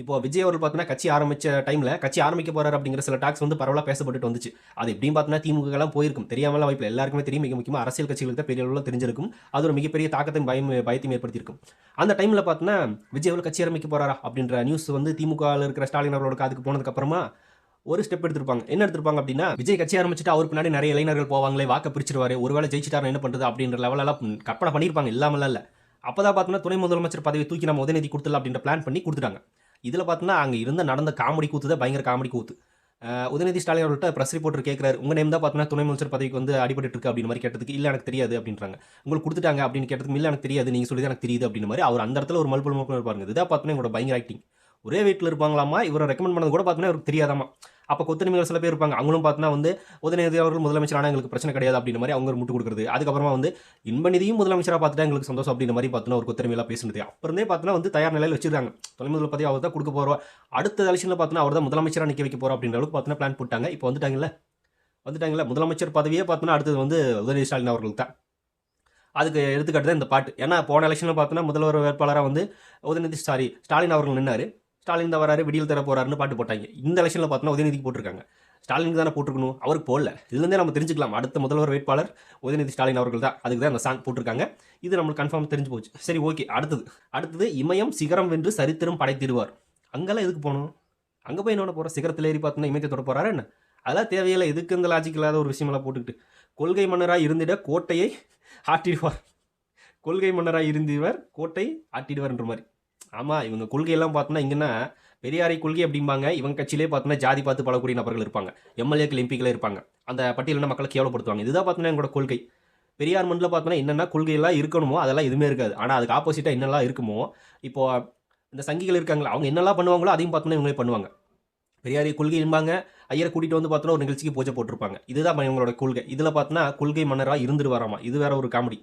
இப்போ விஜய் அவர்கள் பார்த்தீங்கன்னா கட்சி ஆரம்பிச்ச டைம்ல கட்சி ஆரம்பிக்க போறாரு அப்படிங்கிற சில டாக்ஸ் வந்து பரவலா பேசப்பட்டுட்டு வந்துச்சு. அது எப்படின்னு பார்த்தீங்கன்னா திமுக எல்லாம் போயிருக்கும். தெரியாமலாம் வாய்ப்பில்ல. எல்லாருக்குமே தெரியும். மிக முக்கியமா அரசியல் கட்சிகளுக்கு தான் பெரிய அளவுல தெரிஞ்சிருக்கும். அது ஒரு மிகப்பெரிய தாக்கத்தையும் பயத்தையும் ஏற்படுத்தியிருக்கும். அந்த டைம்ல பார்த்தீங்கன்னா விஜய் அவர்கள் கட்சி ஆரம்பிக்க போறாரா அப்படின்ற நியூஸ் வந்து திமுகல இருக்கிற ஸ்டாலின் அவர்களோட காதுக்கு போனதுக்கு அப்புறமா ஒரு ஸ்டெப் எடுத்திருப்பாங்க. என்ன எடுத்திருப்பாங்க அப்படின்னா, விஜய் கட்சி ஆரம்பிச்சுட்டு அவருக்கு பின்னாடி நிறைய இளைஞர்கள் போவாங்களே, வாக்க பிரிச்சிருவாரு, ஒருவேளை ஜெயிச்சிட்டாரு என்ன பண்றது அப்படின்ற லெவலெல்லாம் கற்பனை பண்ணியிருப்பாங்க. இல்லாமலாம் இல்ல. அப்பதான் பார்த்தீங்கன்னா துணை முதலமைச்சர் பதவி தூக்கி நம்ம உதயநிதி கொடுத்துடலாம் அப்படின்ற பிளான் பண்ணி கொடுத்துட்டாங்க. இதில் பார்த்தீங்கன்னா அங்கே இருந்த நடந்த காமெடி கூத்து தான் பயங்கர காமெடி கூத்து. உதயநிதி ஸ்டாலின் அவர்கள்ட்ட ப்ரெஸ் ரிப்போர்ட்டர் கேட்குறாரு, உங்கள் நேம் தான் பார்த்தீங்கன்னா துணை முதலமைச்சர் பதவிக்கு வந்து அடிபட்டு இருக்கு அப்படின்னு மாதிரி கேட்டதுக்கு, இல்லை எனக்கு தெரியாது அப்படின்றாங்க. உங்களுக்கு கொடுத்துட்டாங்க அப்படின்னு கேட்டதுக்கு, இல்லை எனக்கு தெரியாது, நீங்கள் சொல்லி தான் எனக்கு தெரியுது அப்படின்னு மாதிரி அவர் அந்த இடத்துல ஒரு மல்பல் இருப்பாருங்க. இதுதான் பார்த்தீங்கன்னா இவரோட பயங்கர ஆக்டிங். ஒரே வீட்டில் இருப்பாங்களாமா, இவரை ரெக்கமெண்ட் பண்ணது கூட பார்த்தீங்கன்னா இவருக்கு தெரியாதாமா. அப்போ கொத்தடிமைகள் சில பேர் இருப்பாங்க, அவங்களும் பார்த்தீங்கன்னா வந்து உதயநிதி அவர்கள் முதலமைச்சர் ஆனால் எங்களுக்கு பிரச்சனை கிடையாது அப்படின்ற மாதிரி அவங்க முட்டு கொடுக்குறது. அதுக்கப்புறமா வந்து இன்பநிதியும் முதலமைச்சராக பார்த்துட்டா எங்களுக்கு சந்தோஷம் அப்படின்ற மாதிரி பார்த்தீங்கன்னா ஒரு கொத்தடிமையெல்லாம் பேசுனது. அப்புறமே பார்த்தீங்கன்னா வந்து தயார் நிலையில் வச்சிருக்காங்க. துணை முதல் பதவி அவர் தான் கொடுக்க போகிறோம், அடுத்த எலெக்ஷனில் பார்த்தீங்கன்னா அவர் தான் முதலமைச்சராக நிற்க வைக்க போகிறோம் அப்படின்ற அளவுக்கு பார்த்தீங்கன்னா பிளான் போட்டாங்க. இப்போ வந்துட்டாங்கல்ல முதலமைச்சர் பதவியே பார்த்தீங்கன்னா அடுத்தது வந்து உதயநிதி ஸ்டாலின் அவர்களுக்கு தான். அதுக்கு எடுத்துக்காட்டு தான் இந்த பாட்டு. ஏன்னா போன எலெக்ஷனில் பார்த்தீங்கன்னா முதல்வர் வேட்பாளராக வந்து ஸ்டாலின் அவர்கள் நின்னாரு. ஸ்டாலின் தான் வராரு, விடியல் தர போறாருன்னு பாட்டு போட்டாங்க. இந்த எலெக்ஷனில் பார்த்தீங்கன்னா உதயநிதிக்கு போட்டிருக்காங்க. ஸ்டாலினுக்கு தானே போட்டிருக்கணும், அவருக்கு போடல. இதுலேருந்தே நம்ம தெரிஞ்சுக்கலாம் அடுத்த முதல்வர் வேட்பாளர் உதயநிதி ஸ்டாலின் அவர்கள் தான். அதுக்கு தான் அந்த சாங் போட்டிருக்காங்க. இது நம்மளுக்கு கன்ஃபார்ம் தெரிஞ்சு போச்சு. சரி, ஓகே. அடுத்தது இமயம் சிகரம் வென்று சரித்திரம் படைத்திடுவார். அங்கெல்லாம் எதுக்கு போகணும்? அங்கே போய் என்னோட போகிற சிகரத்தில் ஏறி பார்த்தீங்கன்னா இமயத்தை தொட போறாரு என்ன? அதெல்லாம் தேவையில்லை. எதுக்கு இந்த லாஜிக் இல்லாத ஒரு விஷயமெல்லாம் போட்டுக்கிட்டு கொள்கை மன்னராக இருந்திட கோட்டையை ஆட்டிடுவார். கொள்கை மன்னராக இருந்தவர் கோட்டை ஆட்டிடுவார்ன்ற மாதிரி. ஆமாம், இவங்க கொள்கையெல்லாம் பார்த்தோன்னா இங்கன்னா பெரியாரை கொள்கை அப்படிம்பாங்க. இவங்க கட்சியிலே பார்த்தோன்னா ஜாதி பார்த்து பழக்கூடிய நபர்கள் இருப்பாங்க, எம்எல்ஏக்கள் எம்பிக்களே இருப்பாங்க. அந்த பட்டியலின மக்களை கேவலப்படுத்துவாங்க. இதுதான் பார்த்தோன்னா எங்களோட கொள்கை. பெரியார் மண்ணில் பார்த்தோன்னா என்னென்ன கொள்கையெல்லாம் இருக்கணுமோ அதெல்லாம் எதுவுமே இருக்காது. ஆனால் அதுக்கு ஆப்போசிட்டாக என்னெல்லாம் இருக்குமோ, இப்போ இந்த சங்கிகள் இருக்காங்களா, அவங்க என்னெல்லாம் பண்ணுவாங்களோ அதையும் பார்த்தோன்னா இவங்களே பண்ணுவாங்க. பெரியாரி கொள்கை என்பாங்க, ஐயரை கூட்டிகிட்டு வந்து பார்த்தோன்னா ஒரு நிகழ்ச்சிக்கு பூஜை போட்டிருப்பாங்க. இதுதான் இவங்களோட கொள்கை. இதில் பார்த்தோன்னா கொள்கை மன்னராக இருந்துருவாராமா. இது வேற ஒரு காமெடி.